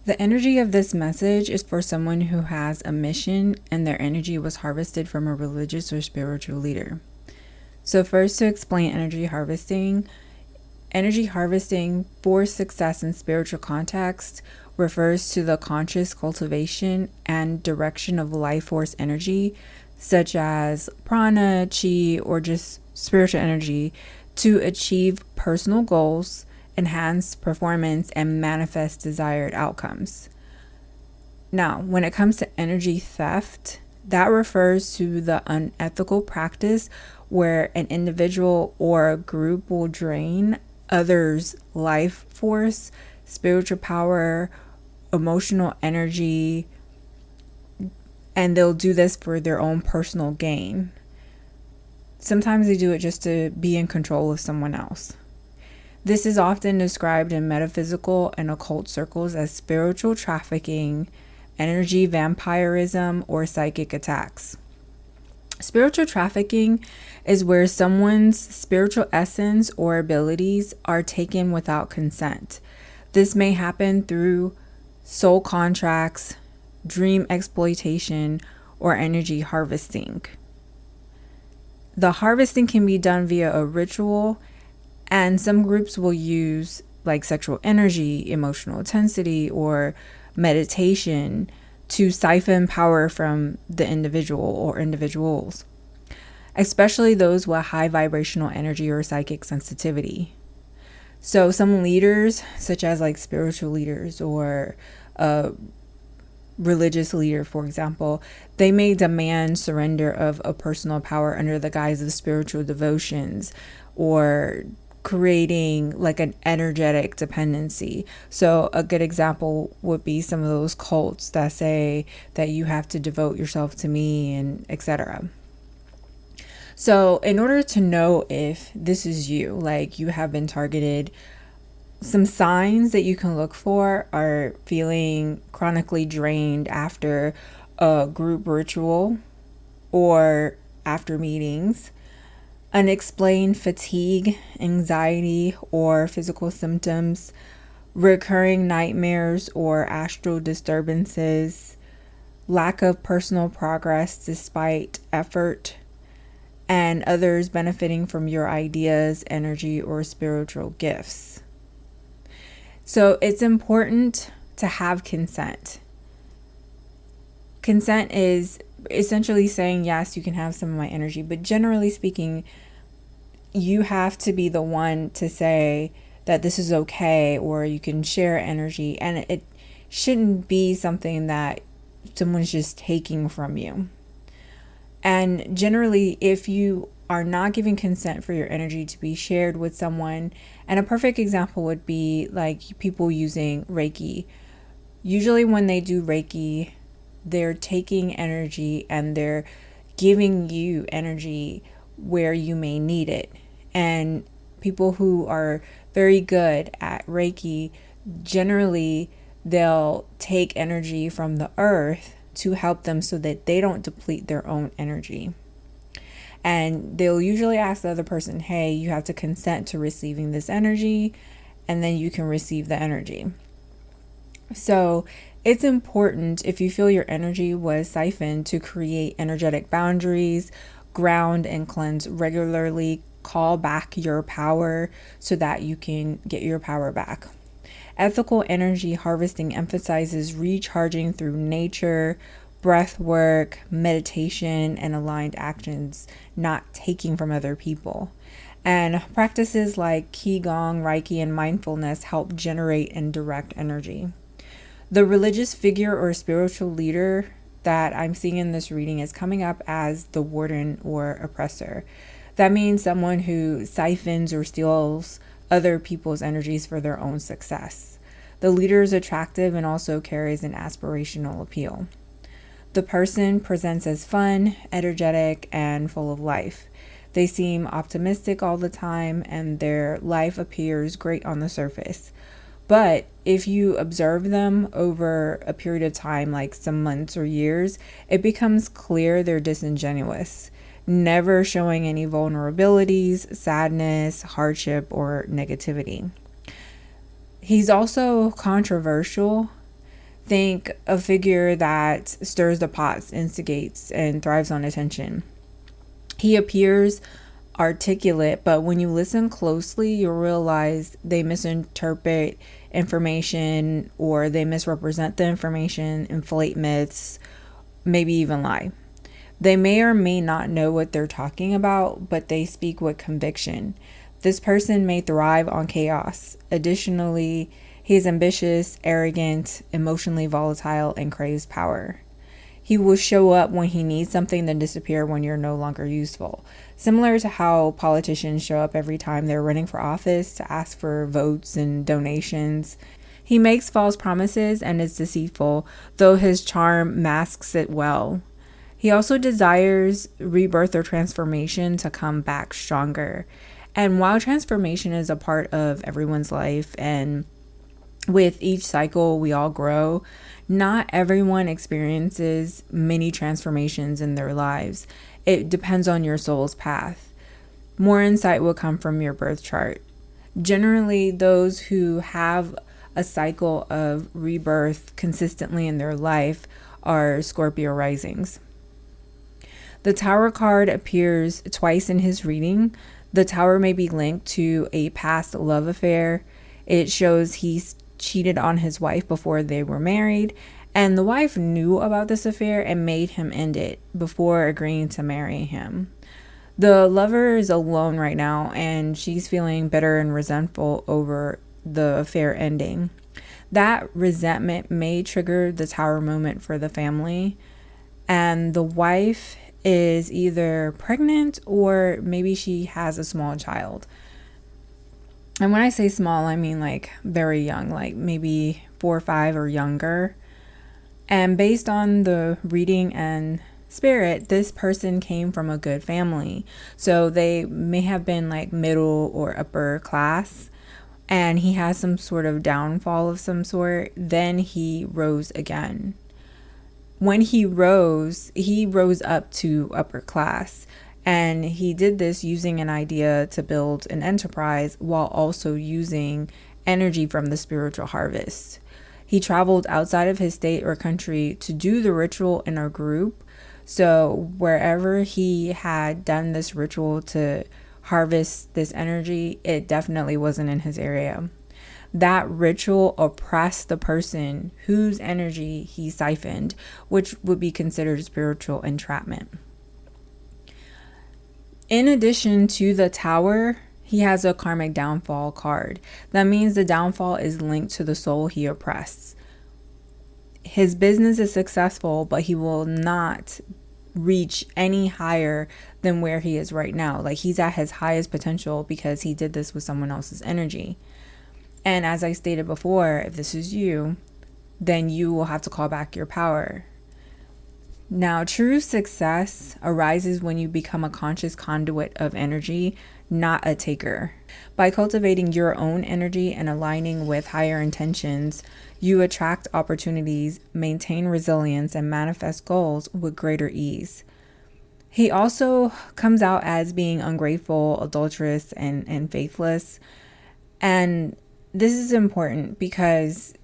The energy of this message is for someone who has a mission and their energy was harvested from a religious or spiritual leader. So, first, to explain energy harvesting for success in spiritual context refers to the conscious cultivation and direction of life force energy, such as prana, chi, or just spiritual energy, to achieve personal goals, enhance performance, and manifest desired outcomes. Now, when it comes to energy theft, that refers to the unethical practice where an individual or a group will drain others' life force, spiritual power, emotional energy, and they'll do this for their own personal gain. Sometimes they do it just to be in control of someone else. This is often described in metaphysical and occult circles as spiritual trafficking, energy vampirism, or psychic attacks. Spiritual trafficking is where someone's spiritual essence or abilities are taken without consent. This may happen through soul contracts, dream exploitation, or energy harvesting. The harvesting can be done via a ritual, and some groups will use like sexual energy, emotional intensity, or meditation to siphon power from the individual or individuals, especially those with high vibrational energy or psychic sensitivity. So some leaders, such as like spiritual leaders or religious leader, for example, they may demand surrender of a personal power under the guise of spiritual devotions or creating like an energetic dependency. So a good example would be some of those cults that say that you have to devote yourself to me and etc. So in order to know if this is you, like you have been targeted, some signs that you can look for are feeling chronically drained after a group ritual or after meetings, unexplained fatigue, anxiety, or physical symptoms, recurring nightmares or astral disturbances, lack of personal progress despite effort, and others benefiting from your ideas, energy, or spiritual gifts. So it's important to have consent. Consent is essentially saying, yes, you can have some of my energy, but generally speaking, you have to be the one to say that this is okay, or you can share energy, and it shouldn't be something that someone's just taking from you. And generally, if you are not giving consent for your energy to be shared with someone, and a perfect example would be like people using Reiki. Usually when they do Reiki, they're taking energy and they're giving you energy where you may need it. And people who are very good at Reiki, generally they'll take energy from the earth to help them so that they don't deplete their own energy. And they'll usually ask the other person, hey, you have to consent to receiving this energy, and then you can receive the energy. So it's important, if you feel your energy was siphoned, to create energetic boundaries, ground and cleanse regularly, call back your power so that you can get your power back. Ethical energy harvesting emphasizes recharging through nature, breath work, meditation, and aligned actions, not taking from other people. And practices like Qigong, Reiki, and mindfulness help generate and direct energy. The religious figure or spiritual leader that I'm seeing in this reading is coming up as the warden or oppressor. That means someone who siphons or steals other people's energies for their own success. The leader is attractive and also carries an aspirational appeal. The person presents as fun, energetic, and full of life. They seem optimistic all the time, and their life appears great on the surface. But if you observe them over a period of time, like some months or years, it becomes clear they're disingenuous, never showing any vulnerabilities, sadness, hardship, or negativity. He's also controversial. Think a figure that stirs the pots, instigates, and thrives on attention. He appears articulate, but when you listen closely, you'll realize they misinterpret information or they misrepresent the information, inflate myths, maybe even lie. They may or may not know what they're talking about, but they speak with conviction. This person may thrive on chaos. Additionally, he is ambitious, arrogant, emotionally volatile, and craves power. He will show up when he needs something, then disappear when you're no longer useful. Similar to how politicians show up every time they're running for office to ask for votes and donations. He makes false promises and is deceitful, though his charm masks it well. He also desires rebirth or transformation to come back stronger. And while transformation is a part of everyone's life, and with each cycle we all grow, not everyone experiences many transformations in their lives. It depends on your soul's path. More insight will come from your birth chart. Generally, those who have a cycle of rebirth consistently in their life are Scorpio risings. The Tower card appears twice in his reading. The Tower may be linked to a past love affair. It shows he's cheated on his wife before they were married, and the wife knew about this affair and made him end it before agreeing to marry him. The lover is alone right now, and she's feeling bitter and resentful over the affair ending. That resentment may trigger the Tower moment for the family, and the wife is either pregnant or maybe she has a small child. And when I say small, I mean like very young, like maybe 4 or 5 or younger. And based on the reading and spirit, this person came from a good family. So they may have been like middle or upper class, and he has some sort of downfall of some sort. Then he rose again. When he rose up to upper class, and he did this using an idea to build an enterprise while also using energy from the spiritual harvest. He traveled outside of his state or country to do the ritual in a group. So wherever he had done this ritual to harvest this energy, it definitely wasn't in his area. That ritual oppressed the person whose energy he siphoned, which would be considered spiritual entrapment. In addition to the Tower, he has a karmic downfall card. That means the downfall is linked to the soul he oppressed. His business is successful, but he will not reach any higher than where he is right now. Like, he's at his highest potential because he did this with someone else's energy. And as I stated before, if this is you, then you will have to call back your power. Now, true success arises when you become a conscious conduit of energy, not a taker. By cultivating your own energy and aligning with higher intentions, you attract opportunities, maintain resilience, and manifest goals with greater ease. He also comes out as being ungrateful, adulterous, and faithless. And this is important because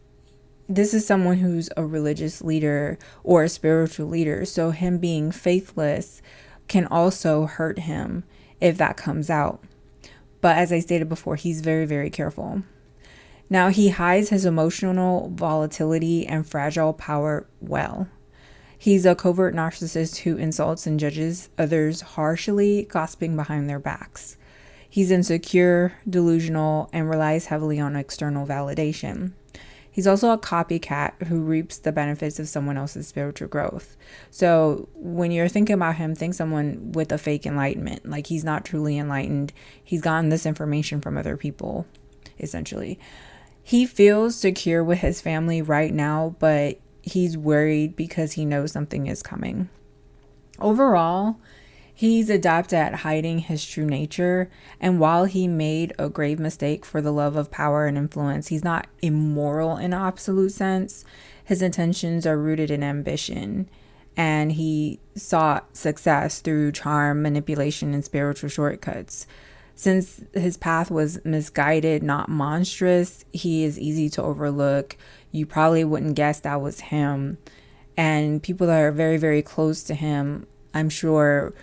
this is someone who's a religious leader or a spiritual leader. So him being faithless can also hurt him if that comes out. But as I stated before, he's very, very careful. Now, he hides his emotional volatility and fragile power well. He's a covert narcissist who insults and judges others harshly, gossiping behind their backs. He's insecure, delusional, and relies heavily on external validation. He's also a copycat who reaps the benefits of someone else's spiritual growth. So when you're thinking about him, think someone with a fake enlightenment. Like, he's not truly enlightened. He's gotten this information from other people, essentially. He feels secure with his family right now, but he's worried because he knows something is coming. Overall, he's adept at hiding his true nature, and while he made a grave mistake for the love of power and influence, he's not immoral in an absolute sense. His intentions are rooted in ambition, and he sought success through charm, manipulation, and spiritual shortcuts. Since his path was misguided, not monstrous, he is easy to overlook. you probably wouldn't guess that was him. And people that are very, very close to him, I'm sure,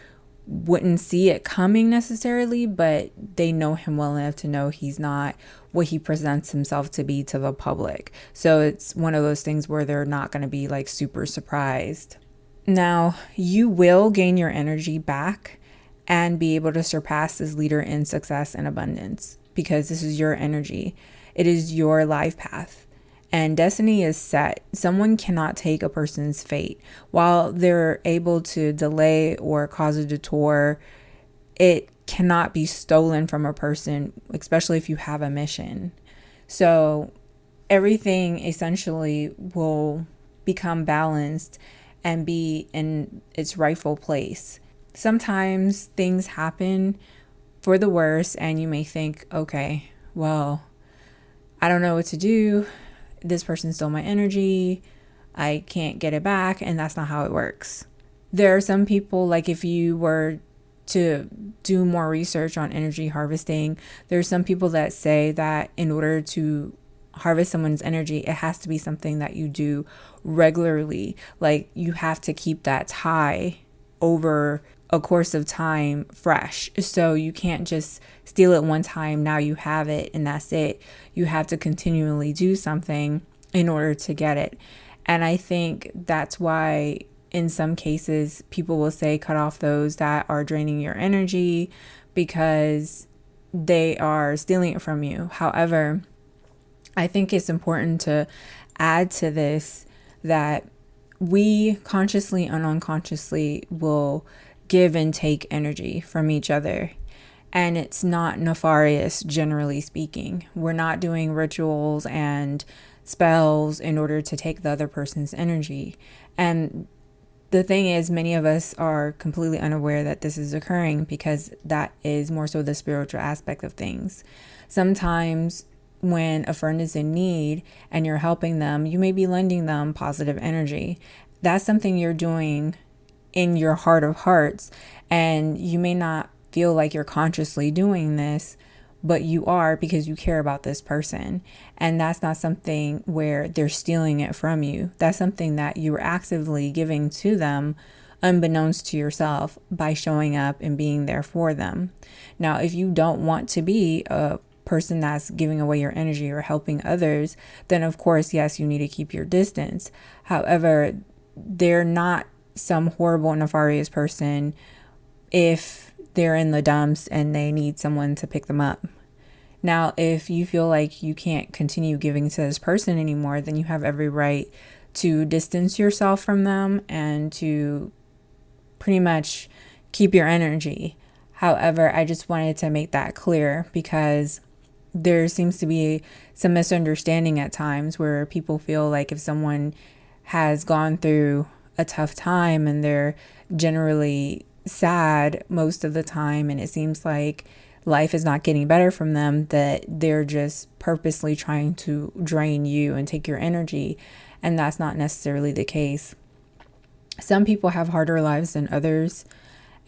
wouldn't see it coming necessarily, but they know him well enough to know he's not what he presents himself to be to the public. So it's one of those things where they're not going to be like super surprised. Now, you will gain your energy back and be able to surpass this leader in success and abundance because this is your energy. It is your life path. And destiny is set. Someone cannot take a person's fate. While they're able to delay or cause a detour, it cannot be stolen from a person, especially if you have a mission. So everything essentially will become balanced and be in its rightful place. Sometimes things happen for the worse, and you may think, okay, well, I don't know what to do. This person stole my energy. I can't get it back. And that's not how it works. There are some people, like if you were to do more research on energy harvesting, there's some people that say that in order to harvest someone's energy, it has to be something that you do regularly. Like you have to keep that tie over a course of time fresh. So you can't just steal it one time, now you have it and that's it. You have to continually do something in order to get it. And I think that's why in some cases people will say cut off those that are draining your energy because they are stealing it from you. However, I think it's important to add to this that we consciously and unconsciously will give and take energy from each other. And it's not nefarious, generally speaking. We're not doing rituals and spells in order to take the other person's energy. And the thing is, many of us are completely unaware that this is occurring because that is more so the spiritual aspect of things. Sometimes when a friend is in need and you're helping them, you may be lending them positive energy. That's something you're doing in your heart of hearts, and you may not feel like you're consciously doing this, but you are because you care about this person. And that's not something where they're stealing it from you. That's something that you're actively giving to them unbeknownst to yourself by showing up and being there for them. Now, if you don't want to be a person that's giving away your energy or helping others, then of course, yes, you need to keep your distance. However, they're not some horrible nefarious person if they're in the dumps and they need someone to pick them up. Now, if you feel like you can't continue giving to this person anymore, then you have every right to distance yourself from them and to pretty much keep your energy. However, I just wanted to make that clear because there seems to be some misunderstanding at times where people feel like if someone has gone through a tough time and they're generally sad most of the time and it seems like life is not getting better from them, that they're just purposely trying to drain you and take your energy. And that's not necessarily the case. Some people have harder lives than others.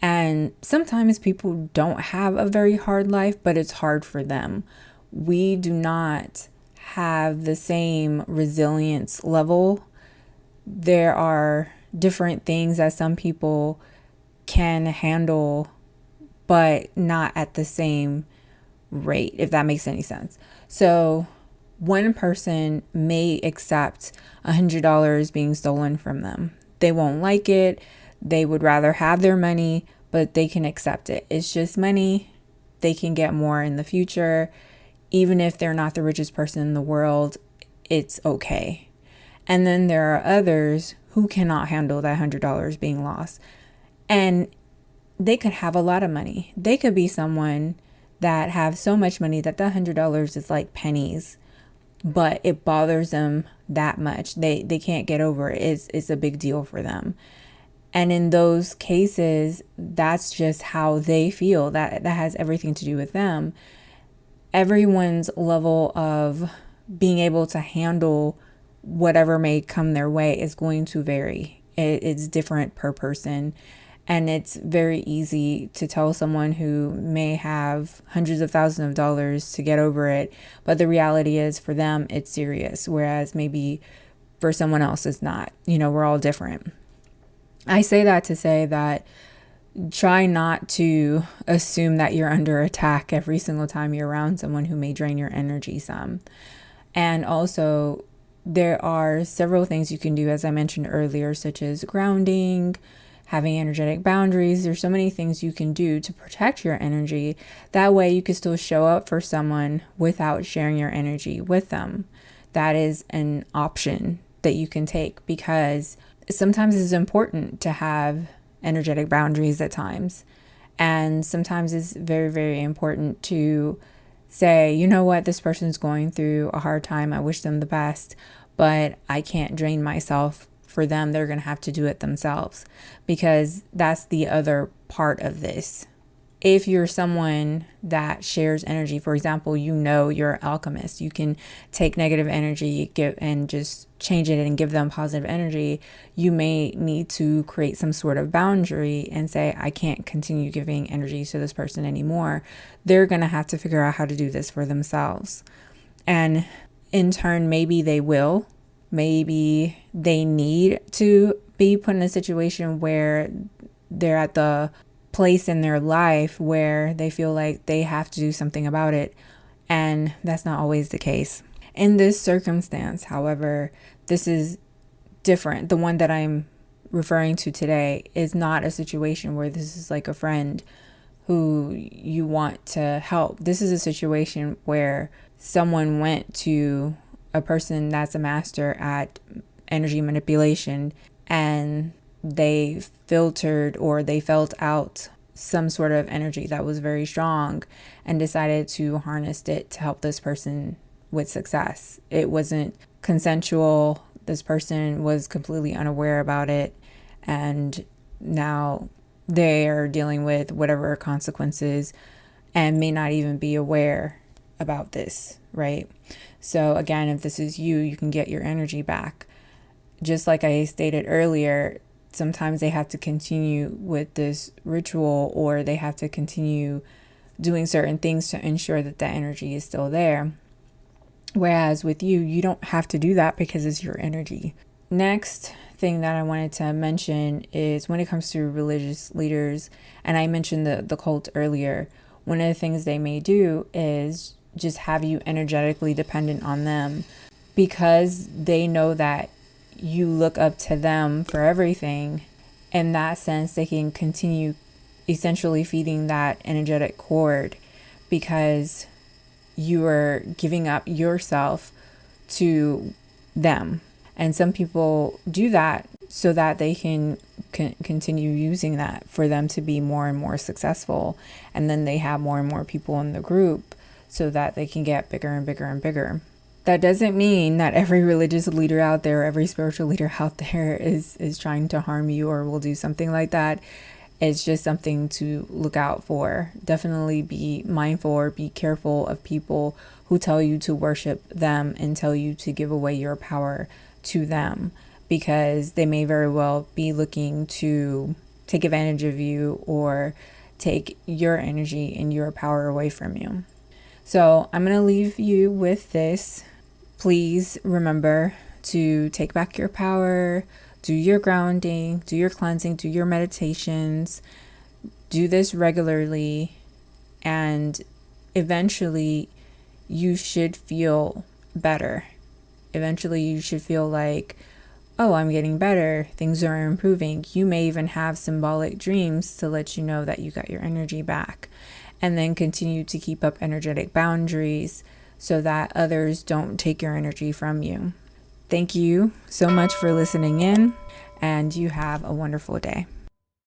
And sometimes people don't have a very hard life, but it's hard for them. We do not have the same resilience level. There are different things that some people can handle, but not at the same rate, if that makes any sense. So one person may accept $100 being stolen from them. They won't like it. They would rather have their money, but they can accept it. It's just money. They can get more in the future. Even if they're not the richest person in the world, it's okay. And then there are others who cannot handle that $100 being lost. And they could have a lot of money. They could be someone that have so much money that the $100 is like pennies, but it bothers them that much. They can't get over it. It's a big deal for them. And in those cases, that's just how they feel. That has everything to do with them. Everyone's level of being able to handle whatever may come their way is going to vary. It's different per person. And it's very easy to tell someone who may have hundreds of thousands of dollars to get over it. But the reality is for them, it's serious. Whereas maybe for someone else, it's not. We're all different. I say that to say that try not to assume that you're under attack every single time you're around someone who may drain your energy some. And also, there are several things you can do, as I mentioned earlier, such as grounding, having energetic boundaries. There's so many things you can do to protect your energy. That way you can still show up for someone without sharing your energy with them. That is an option that you can take, because sometimes it's important to have energetic boundaries at times. And sometimes it's very, very important to say, you know what, this person's going through a hard time. I wish them the best, but I can't drain myself for them. They're going to have to do it themselves, because that's the other part of this. If you're someone that shares energy, for example, you're an alchemist, you can take negative energy and just change it and give them positive energy. You may need to create some sort of boundary and say, I can't continue giving energy to this person anymore. They're going to have to figure out how to do this for themselves. And in turn, maybe they will. Maybe they need to be put in a situation where they're at the place in their life where they feel like they have to do something about it. And that's not always the case. In this circumstance, however, this is different. The one that I'm referring to today is not a situation where this is like a friend who you want to help. This is a situation where someone went to a person that's a master at energy manipulation, and they filtered or they felt out some sort of energy that was very strong and decided to harness it to help this person with success. It wasn't consensual. This person was completely unaware about it, and now they are dealing with whatever consequences and may not even be aware about this, right? So again, if this is you, you can get your energy back. Just like I stated earlier, sometimes they have to continue with this ritual, or they have to continue doing certain things to ensure that that energy is still there. Whereas with you, you don't have to do that because it's your energy. Next thing that I wanted to mention is when it comes to religious leaders, and I mentioned the cult earlier, one of the things they may do is just have you energetically dependent on them, because they know that you look up to them for everything. In that sense, they can continue essentially feeding that energetic cord, because you are giving up yourself to them. And some people do that so that they can continue using that for them to be more and more successful. And then they have more and more people in the group so that they can get bigger and bigger and bigger. That doesn't mean that every religious leader out there, every spiritual leader out there is trying to harm you or will do something like that. It's just something to look out for. Definitely be mindful or be careful of people who tell you to worship them and tell you to give away your power to them, because they may very well be looking to take advantage of you or take your energy and your power away from you. So I'm going to leave you with this. Please remember to take back your power, do your grounding, do your cleansing, do your meditations, do this regularly, and eventually you should feel better. Eventually you should feel like, oh, I'm getting better, things are improving. You may even have symbolic dreams to let you know that you got your energy back. And then continue to keep up energetic boundaries so that others don't take your energy from you. Thank you so much for listening in, and you have a wonderful day.